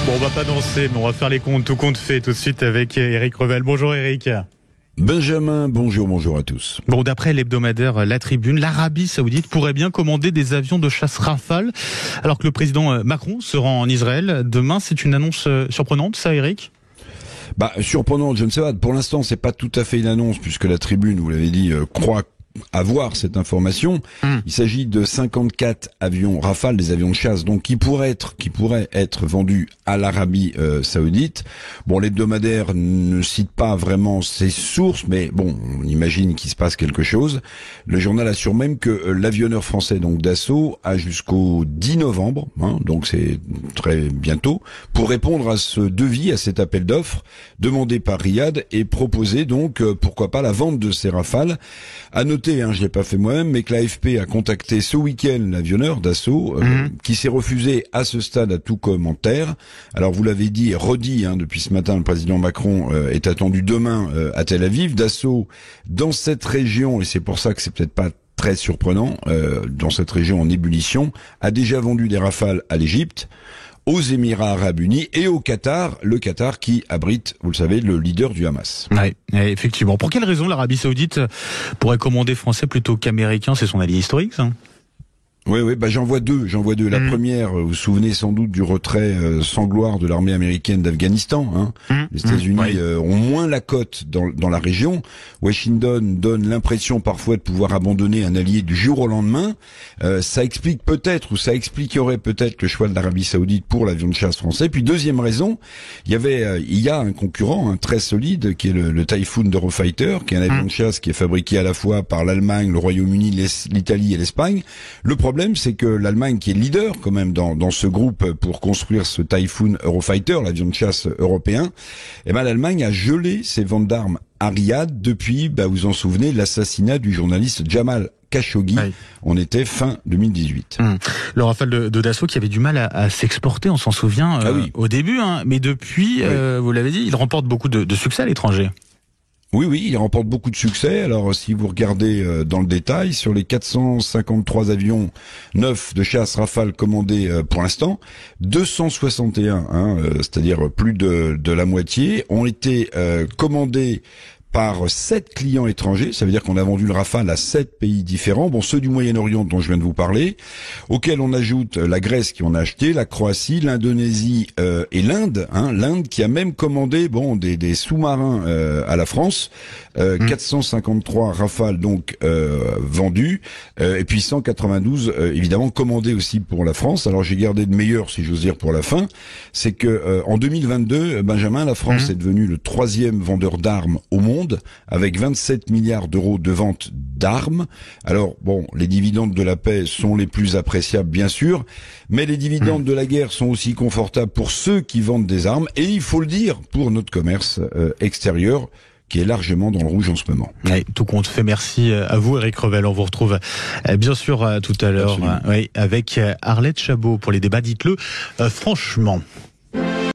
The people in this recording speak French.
Bon, on va pas danser, mais on va faire les comptes, tout compte fait tout de suite avec Éric Revel. Bonjour Éric. Benjamin, bonjour à tous. Bon, d'après l'hebdomadaire La Tribune, l'Arabie Saoudite pourrait bien commander des avions de chasse Rafale, alors que le président Macron se rend en Israël demain. C'est une annonce surprenante, ça, Éric ? Surprenante, je ne sais pas. Pour l'instant, c'est pas tout à fait une annonce, puisque La Tribune, vous l'avez dit, croit avoir cette information. Il s'agit de 54 avions Rafale, des avions de chasse, donc qui pourraient être vendus à l'Arabie Saoudite. Bon, l'hebdomadaire ne cite pas vraiment ses sources, mais bon, on imagine qu'il se passe quelque chose. Le journal assure même que l'avionneur français, donc Dassault, a jusqu'au 10 novembre, donc c'est très bientôt, pour répondre à ce devis, à cet appel d'offres demandé par Riyad et proposer donc, pourquoi pas, la vente de ces Rafales. À noter, je l'ai pas fait moi-même, mais que l'AFP a contacté ce week-end l'avionneur Dassault, qui s'est refusé à ce stade à tout commentaire. Alors vous l'avez dit et redit depuis ce matin, le président Macron est attendu demain à Tel Aviv. Dassault, dans cette région, et c'est pour ça que c'est peut-être pas très surprenant, dans cette région en ébullition, a déjà vendu des Rafales à l'Égypte, aux Émirats Arabes Unis et au Qatar, le Qatar qui abrite, vous le savez, le leader du Hamas. Oui, effectivement. Pour quelle raison l'Arabie Saoudite pourrait commander français plutôt qu'américain ? C'est son allié historique, ça ? Oui, j'en vois deux. La première, vous vous souvenez sans doute du retrait sans gloire de l'armée américaine d'Afghanistan. Les États-Unis ont moins la cote dans la région. Washington donne l'impression parfois de pouvoir abandonner un allié du jour au lendemain. Ça explique peut-être, ou ça expliquerait peut-être le choix de l'Arabie Saoudite pour l'avion de chasse français. Puis deuxième raison, il y a un concurrent très solide qui est le Typhoon d'Eurofighter, qui est un avion de chasse qui est fabriqué à la fois par l'Allemagne, le Royaume-Uni, l'Italie et l'Espagne. Le problème, c'est que l'Allemagne, qui est leader quand même dans ce groupe pour construire ce Typhoon Eurofighter, l'avion de chasse européen, l'Allemagne a gelé ses ventes d'armes à Riyad depuis, vous en souvenez, l'assassinat du journaliste Jamal Khashoggi. On était fin 2018. Le Rafale de Dassault qui avait du mal à s'exporter, on s'en souvient au début, mais depuis, vous l'avez dit, il remporte beaucoup de succès à l'étranger. Oui, il remporte beaucoup de succès. Alors, si vous regardez dans le détail, sur les 453 avions neufs de chasse Rafale commandés pour l'instant, 261, c'est-à-dire plus de la moitié, ont été commandés par 7 clients étrangers. Ça veut dire qu'on a vendu le Rafale à 7 pays différents. Bon, ceux du Moyen-Orient dont je viens de vous parler, auxquels on ajoute la Grèce qui en a acheté, la Croatie, l'Indonésie et l'Inde. L'Inde qui a même commandé des sous-marins à la France. 453 Rafales donc vendus, et puis 192 évidemment commandés aussi pour la France. Alors j'ai gardé de meilleur, si j'ose dire, pour la fin. C'est que en 2022, Benjamin, la France est devenue le 3e vendeur d'armes au monde, avec 27 milliards d'euros de vente d'armes. Alors bon, les dividendes de la paix sont les plus appréciables bien sûr, mais les dividendes de la guerre sont aussi confortables pour ceux qui vendent des armes, et il faut le dire, pour notre commerce extérieur, qui est largement dans le rouge en ce moment. Tout compte fait. Merci à vous, Éric Revel. On vous retrouve bien sûr tout à l'heure avec Arlette Chabot pour les débats. Dites-le franchement.